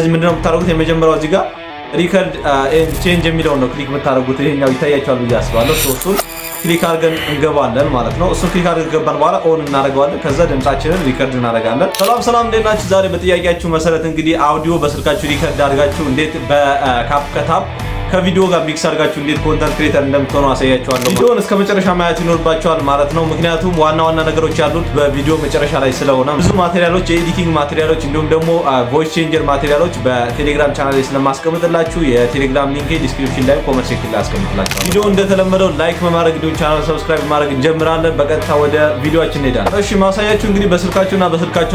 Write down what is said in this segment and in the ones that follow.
ስለዚህ ምንድነው የምታደርጉት? የመጀመሪያው እዚህ ጋር ሪከርድ ኤንድ ቼንጅ የሚለው ነው ክሊክ የምታደርጉት። ይሄኛው ይታያችኋል ብዬ አስባለሁ። እሱን ክሊክ አድርገን እንገባለን ማለት ነው። እሱን ክሊክ አድርገን ገባን በኋላ ኦን እናደርገዋለን። ከዛ ድምጻችንን ሪከርድ እናደርጋለን። ሰላም እንዴት ናችሁ? ዛሬ በጥያቄያችሁ መሰረት እንግዲህ አውዲዮ በስልካችሁ ሪከርድ አድርጋችሁ እንዴት በካፕከት ከቪዲዮ ጋር ሚክስ አድርጋችሁ እንዴት ኮንተንት ክሬተር እንደምትሆኑ አሳያችኋለሁ። ቪዲዮውን እስከ መጨረሻ ማየት ይኖርባችኋል ማለት ነው። ምክንያቱም ዋና ነገሮች ያሉት በቪዲዮ መጨረሻ ላይ ስለሆነ ብዙ ማቴሪያሎች፣ የኤዲቲንግ ማቴሪያሎች እንዲሁም ደግሞ ቮይስ ቼንጀር ማቴሪያሎች በቴሌግራም ቻናል ላይ ስለማስቀምጥላችሁ የቴሌግራም ሊንክ ዲስክሪፕሽን ላይ ኮመንት ሴክሽን ላይ አስቀምጥላችኋለሁ። ቪዲዮ እንደተለመደው ላይክ በማድረግ እንዲሁም ቻናል ሰብስክራይብ ማድረግ እንጀምራለን። በቀጥታ ወደ ቪዲዮአችን እንሄዳለን። እሺ ማሳያችሁ እንግዲህ በስልካችሁ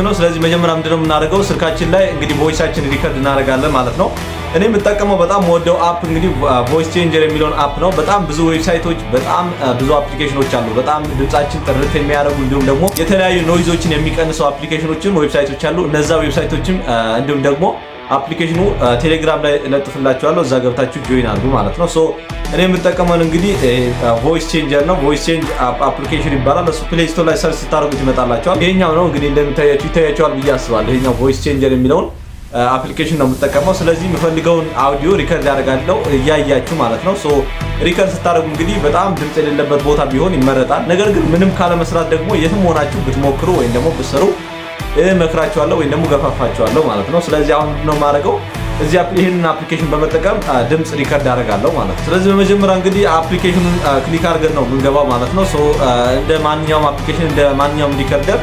ነው። ስለዚህ መጀመሪያ ምንድነው የምናደርገው? ስልካችን ላይ እንግዲህ ቮይሳችን ሪከርድ እናደርጋለን ማለት ነው። እኔ የምጠቀመው በጣም ወደው አፕ እንግዲህ ቮይስ ቼንጀር የሚለውን አፕ ነው። በጣም ብዙ ዌብሳይቶች፣ በጣም ብዙ አፕሊኬሽኖች አሉ። በጣም ድምጻችን ጥርት የሚያደርጉ እንዲሁም ደግሞ የተለያዩ ኖይዞችን የሚቀንሱ አፕሊኬሽኖችም ዌብሳይቶች አሉ። እነዛ ዌብሳይቶችም እንዲሁም ደግሞ አፕሊኬሽኑ ቴሌግራም ላይ ለጥፍላችኋለሁ። እዛ ገብታችሁ ጆይን አድርጉ ማለት ነው። ሶ እኔ የምጠቀመው እንግዲህ ቮይስ ቼንጀር ነው። ቮይስ ቼንጅ አፕሊኬሽን ይባላል። እሱ ፕሌይ ስቶር ላይ ሰርች ስታደርጉት ይመጣላችኋል። ይሄኛው ነው እንግዲህ እንደምታያችሁ ይታያችኋል ብዬ አስባለሁ። ይሄኛው ቮይስ ቼንጀር የሚለውን አፕሊኬሽን ነው የምጠቀመው። ስለዚህ የምፈልገውን አውዲዮ ሪከርድ ያደርጋለሁ እያያችሁ ማለት ነው። ሶ ሪከርድ ስታደርጉ እንግዲህ በጣም ድምጽ የሌለበት ቦታ ቢሆን ይመረጣል። ነገር ግን ምንም ካለ መስራት ደግሞ የትም ሆናችሁ ብትሞክሩ ወይም ደግሞ ብትሰሩ እመክራችኋለሁ ወይም ደግሞ ገፋፋችኋለሁ ማለት ነው። ስለዚህ አሁን ነው የማደርገው እዚህ ይሄንን አፕሊኬሽን በመጠቀም ድምጽ ሪከርድ አደርጋለሁ ማለት ነው። ስለዚህ በመጀመሪያ እንግዲህ አፕሊኬሽኑን ክሊክ አድርገን ነው የምንገባው ማለት ነው። ሶ እንደ ማንኛውም አፕሊኬሽን እንደ ማንኛውም ሪከርደር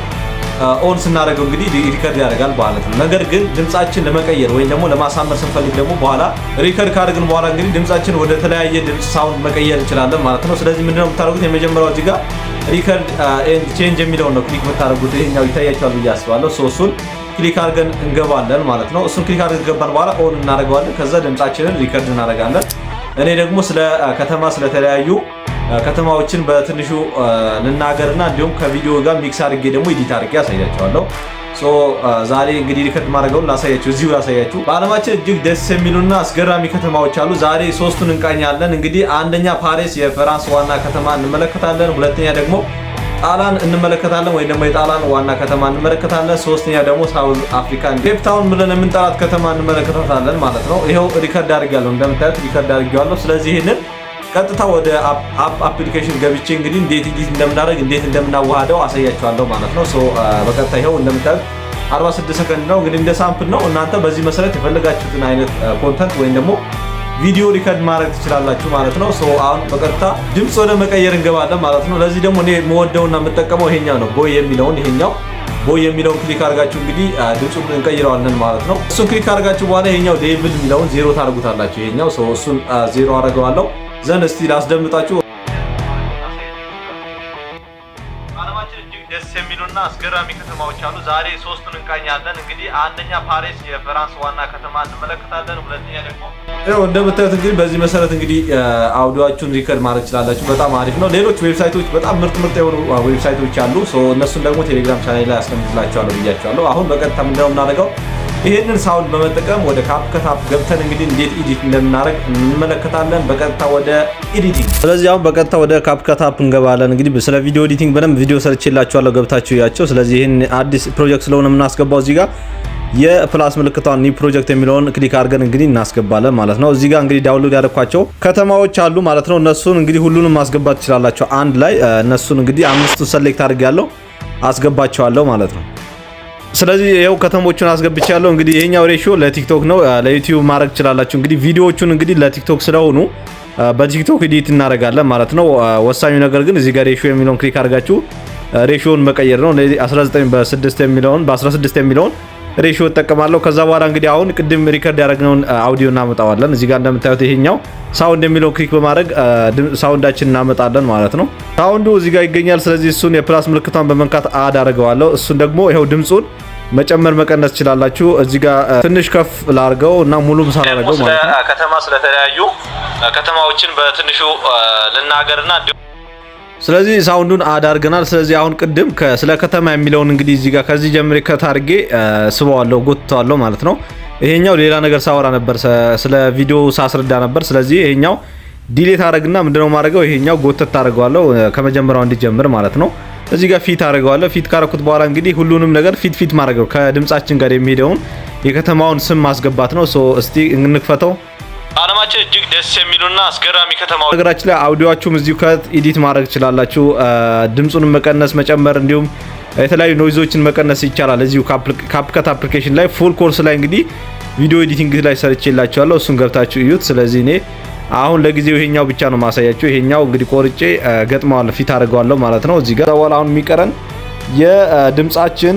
ኦን ስናደርገው እንግዲህ ሪከርድ ያደርጋል ማለት ነው። ነገር ግን ድምጻችን ለመቀየር ወይም ደግሞ ለማሳመር ስንፈልግ ደግሞ በኋላ ሪከርድ ካደረግን በኋላ እንግዲህ ድምጻችን ወደ ተለያየ ድምጽ ሳውንድ መቀየር እንችላለን ማለት ነው። ስለዚህ ምንድነው የምታደርጉት? የመጀመሪያው እዚህ ጋር ሪከርድ ኤንድ ቼንጅ የሚለውን ነው ክሊክ የምታደርጉት። ይሄኛው ይታያችኋል ብዬ አስባለሁ። እሱን ክሊክ አድርገን እንገባለን ማለት ነው። እሱን ክሊክ አድርገን ገባን በኋላ ኦን እናደርገዋለን። ከዛ ድምጻችንን ሪከርድ እናደርጋለን። እኔ ደግሞ ስለ ከተማ ስለተለያዩ ከተማዎችን በትንሹ ልናገርና እንዲሁም ከቪዲዮ ጋር ሚክስ አድርጌ ደግሞ ኤዲት አድርጌ ያሳያችኋለሁ። ሶ ዛሬ እንግዲህ ሪከርድ ማድረገውን ላሳያችሁ። በዓለማችን እጅግ ደስ የሚሉና አስገራሚ ከተማዎች አሉ። ዛሬ ሶስቱን እንቃኛለን። እንግዲህ አንደኛ ፓሪስ የፍራንስ ዋና ከተማ እንመለከታለን። ሁለተኛ ደግሞ ጣሊያን እንመለከታለን ወይም ደግሞ የጣሊያን ዋና ከተማ እንመለከታለን። ሶስተኛ ደግሞ ሳውዝ አፍሪካ ኬፕ ታውን ብለን የምንጠራት ከተማ እንመለከታለን ማለት ነው። ይሄው ሪከርድ አድርጌያለሁ። እንደምታዩት ሪከርድ አድርጌዋለሁ። ስለዚህ ይሄንን ቀጥታ ወደ አፕሊኬሽን ገብቼ እንግዲህ እንዴት ኤዲት እንደምናደርግ እንዴት እንደምናዋሃደው አሳያችኋለሁ ማለት ነው። ሶ በቀጥታ ይሄው እንደምታዩት 46 ሰከንድ ነው እንግዲህ እንደ ሳምፕል ነው። እናንተ በዚህ መሰረት የፈለጋችሁትን አይነት ኮንተንት ወይም ደግሞ ቪዲዮ ሪከርድ ማድረግ ትችላላችሁ ማለት ነው። ሶ አሁን በቀጥታ ድምጽ ወደ መቀየር እንገባለን ማለት ነው። ለዚህ ደግሞ እኔ የምወደውና የምጠቀመው ይሄኛው ነው፣ ቦይ የሚለውን ክሊክ አድርጋችሁ እንግዲህ ድምጹን እንቀይረዋለን ማለት ነው። እሱን ክሊክ አድርጋችሁ በኋላ ይሄኛው ሌቭል የሚለውን ዜሮ ታደርጉታላችሁ። ይሄኛው ሶ እሱን ዜሮ አደርገዋለሁ። ዘን እስቲ ላስደምጣችሁ። ዓለማችን እጅግ ደስ የሚሉና አስገራሚ ከተማዎች አሉ። ዛሬ ሶስቱን እንቃኛለን። እንግዲህ አንደኛ ፓሪስ የፍራንስ ዋና ከተማ እንመለከታለን። ሁለተኛ ደግሞ እንደምታዩት እንግዲህ በዚህ መሰረት እንግዲህ አውዲዮአችሁን ሪከርድ ማድረግ ትችላላችሁ። በጣም አሪፍ ነው። ሌሎች ዌብሳይቶች በጣም ምርጥ የሆኑ ዌብሳይቶች አሉ። ሶ እነሱን ደግሞ ቴሌግራም ቻናል ላይ አስቀምጥላችኋለሁ ብያችኋለሁ። አሁን በቀጥታ ምንድነው የምናደርገው? ይሄንን ሳውንድ በመጠቀም ወደ ካፕከት ገብተን እንግዲህ እንዴት ኤዲት እንደምናደርግ እንመለከታለን። በቀጥታ ወደ ኤዲቲንግ። ስለዚህ አሁን በቀጥታ ወደ ካፕከት እንገባለን። እንግዲህ ስለ ቪዲዮ ኤዲቲንግ በደንብ ቪዲዮ ሰርቼላችኋለሁ፣ ገብታችሁ ያቸው። ስለዚህ ይሄን አዲስ ፕሮጀክት ስለሆነ የምናስገባው እዚህ ጋር የፕላስ ምልክቷን ኒው ፕሮጀክት የሚለውን ክሊክ አድርገን እንግዲህ እናስገባለን ማለት ነው። እዚህ ጋር እንግዲህ ዳውንሎድ ያደረኳቸው ከተማዎች አሉ ማለት ነው። እነሱን እንግዲህ ሁሉንም ማስገባት ትችላላችሁ አንድ ላይ። እነሱን እንግዲህ አምስቱን ሰሌክት አድርጌያለሁ፣ አስገባቸዋለሁ ማለት ነው። ስለዚህ ይሄው ከተሞቹን አስገብቻለሁ። እንግዲህ ይሄኛው ሬሺዮ ለቲክቶክ ነው፣ ለዩቲዩብ ማድረግ ትችላላችሁ። እንግዲህ ቪዲዮዎቹን እንግዲህ ለቲክቶክ ስለሆኑ በቲክቶክ ኤዲት እናደርጋለን ማለት ነው። ወሳኙ ነገር ግን እዚህ ጋር ሬሺዮ የሚለውን ክሊክ አድርጋችሁ ሬሺዮን መቀየር ነው። 19 በ6 የሚለውን በ16 የሚለውን ሬሺዮ እጠቀማለሁ። ከዛ በኋላ እንግዲህ አሁን ቅድም ሪከርድ ያደረግነውን አውዲዮ እናመጣዋለን። እዚህ ጋር እንደምታዩት ይሄኛው ሳውንድ የሚለውን ክሊክ በማድረግ ሳውንዳችን እናመጣለን ማለት ነው። ሳውንዱ እዚህ ጋር ይገኛል። ስለዚህ እሱን የፕላስ ምልክቷን በመንካት አድ አደርገዋለሁ። እሱን ደግሞ ይሄው ድምጹን መጨመር መቀነስ ትችላላችሁ። እዚህ ጋር ትንሽ ከፍ ላድርገው እና ሙሉም ሳላደርገው ማለት ነው። ከተማ ስለተለያዩ ከተማዎችን በትንሹ ልናገርና ስለዚህ ሳውንዱን አድ አድርገናል። ስለዚህ አሁን ቅድም ስለ ከተማ የሚለውን እንግዲህ እዚህ ጋር ከዚህ ጀምሬ ከታርጌ ስበዋለሁ፣ ጎትተዋለሁ ማለት ነው። ይሄኛው ሌላ ነገር ሳወራ ነበር፣ ስለ ቪዲዮ ሳስረዳ ነበር። ስለዚህ ይሄኛው ዲሌት አደረግና ምንድነው ማድረገው? ይሄኛው ጎተት አደርገዋለሁ ከመጀመሪያው እንዲጀምር ማለት ነው። እዚህ ጋር ፊት አደርገዋለሁ። ፊት ካረኩት በኋላ እንግዲህ ሁሉንም ነገር ፊት ማድረግ ነው። ከድምጻችን ጋር የሚሄደውን የከተማውን ስም ማስገባት ነው። እስቲ እንክፈተው። አለማችን እጅግ ደስ የሚሉና አስገራሚ ከተማዎች። ነገራችን ላይ አውዲዮአችሁም እዚሁ ኤዲት ማድረግ ትችላላችሁ። ድምጹን መቀነስ መጨመር፣ እንዲሁም የተለያዩ ኖይዞችን መቀነስ ይቻላል። እዚሁ ካፕከት አፕሊኬሽን ላይ ፉል ኮርስ ላይ እንግዲህ ቪዲዮ ኤዲቲንግ ላይ ሰርቼላችኋለሁ። እሱን ገብታችሁ እዩት። ስለዚህ እኔ አሁን ለጊዜው ይሄኛው ብቻ ነው ማሳያችሁ። ይሄኛው እንግዲህ ቆርጬ ገጥመዋለሁ፣ ፊት አድርገዋለሁ ማለት ነው። እዚህ ጋር በኋላ አሁን የሚቀረን የድምጻችን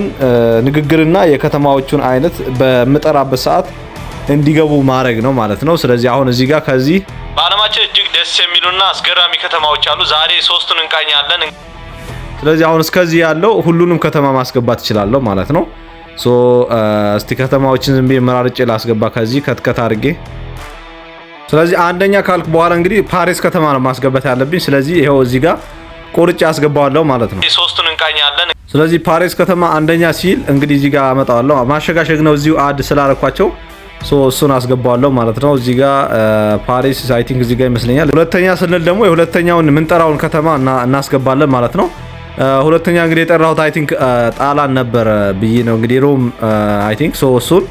ንግግርና የከተማዎቹን አይነት በምጠራበት ሰዓት እንዲገቡ ማድረግ ነው ማለት ነው። ስለዚህ አሁን እዚህ ጋር ከዚህ በአለማችን እጅግ ደስ የሚሉና አስገራሚ ከተማዎች አሉ። ዛሬ 3ቱን እንቃኛለን። ስለዚህ አሁን እስከዚህ ያለው ሁሉንም ከተማ ማስገባት እችላለሁ ማለት ነው። እስቲ ከተማዎችን ዝም ብዬ መራርጬ ላስገባ ከዚህ ከትከት አድርጌ። ስለዚህ አንደኛ ካልክ በኋላ እንግዲህ ፓሪስ ከተማ ነው ማስገባት ያለብኝ። ስለዚህ ይሄው እዚህ ጋር ቆርጬ አስገባዋለሁ ማለት ነው። 3ቱን እንቃኛለን። ስለዚህ ፓሪስ ከተማ አንደኛ ሲል እንግዲህ እዚህ ጋር አመጣዋለሁ። ማሸጋሸግ ነው እዚሁ አድ ስላረኳቸው እሱን አስገባዋለሁ ማለት ነው። እዚህ ጋር ፓሪስ አይ ቲንክ እዚህ ጋር ይመስለኛል። ሁለተኛ ስንል ደግሞ የሁለተኛውን ምንጠራውን ከተማ እናስገባለን ማለት ነው። ሁለተኛ እንግዲህ የጠራሁት አይ ቲንክ ጣላን ነበር ብዬ ነው እንግዲህ ሮም አይ ቲንክ እሱን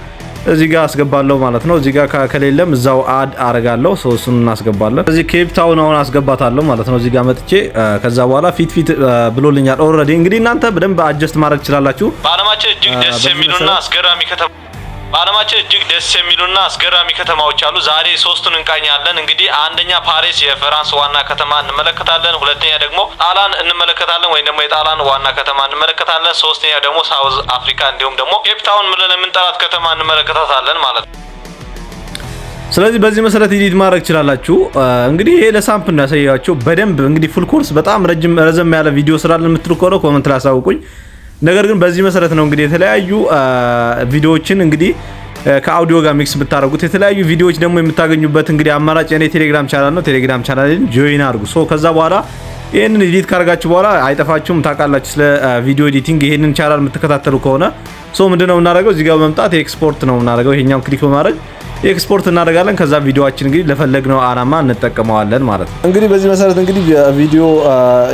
እዚህ ጋር አስገባለሁ ማለት ነው። እዚህ ጋር ከሌለም እዛው አድ አረጋለሁ። እሱን እናስገባለን። እዚህ ኬፕ ታውን አሁን አስገባታለሁ ማለት ነው። እዚህ ጋር መጥቼ ከዛ በኋላ ፊት ብሎልኛል ኦልሬዲ። እንግዲህ እናንተ በደንብ አጀስት ማድረግ ትችላላችሁ። በአለማችን እጅግ ደስ የሚሉና አስገራሚ ከተማ በአለማችን እጅግ ደስ የሚሉና አስገራሚ ከተማዎች አሉ። ዛሬ 3ቱን እንቃኛለን። እንግዲህ አንደኛ ፓሪስ የፍራንስ ዋና ከተማ እንመለከታለን። ሁለተኛ ደግሞ ጣላን እንመለከታለን፣ ወይም ደግሞ የጣላን ዋና ከተማ እንመለከታለን። ሶስተኛ ደግሞ ሳውዝ አፍሪካ እንዲሁም ደግሞ ኬፕ ታውን ብለን የምንጠራት ከተማ እንመለከታታለን ማለት ነው። ስለዚህ በዚህ መሰረት ኤዲት ማድረግ ትችላላችሁ። እንግዲህ ይሄ ለሳምፕል ነው ያሳያችሁ። በደንብ እንግዲህ ፉል ኮርስ በጣም ረዘም ያለ ቪዲዮ ስላለን የምትሉ ከሆነ ኮሜንት ላይ አሳውቁኝ። ነገር ግን በዚህ መሰረት ነው እንግዲህ የተለያዩ ቪዲዮዎችን እንግዲህ ከአውዲዮ ጋር ሚክስ ብታረጉት የተለያዩ ቪዲዮዎች ደግሞ የምታገኙበት እንግዲህ አማራጭ የኔ ቴሌግራም ቻናል ነው። ቴሌግራም ቻናልን ጆይን አድርጉ። ከዛ በኋላ ይሄንን ኤዲት ካረጋችሁ በኋላ አይጠፋችሁም፣ ታውቃላችሁ ስለ ቪዲዮ ኤዲቲንግ። ይሄንን ቻናል የምትከታተሉ ከሆነ ምንድነው የምናደርገው? እዚህ ጋር በመምጣት ኤክስፖርት ነው የምናደርገው። ይሄኛውን ክሊክ በማድረግ ኤክስፖርት እናደርጋለን። ከዛ ቪዲዮአችን እንግዲህ ለፈለግነው አላማ እንጠቀመዋለን ማለት ነው። እንግዲህ በዚህ መሰረት እንግዲህ ቪዲዮ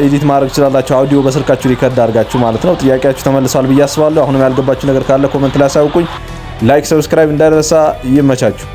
ኤዲት ማድረግ ትችላላችሁ፣ አውዲዮ በስልካችሁ ሪከርድ አድርጋችሁ ማለት ነው። ጥያቄያችሁ ተመልሷል ብዬ አስባለሁ። አሁንም ያልገባችሁ ነገር ካለ ኮሜንት ላይ አሳውቁኝ። ላይክ፣ ሰብስክራይብ እንዳይረሳ። ይመቻችሁ።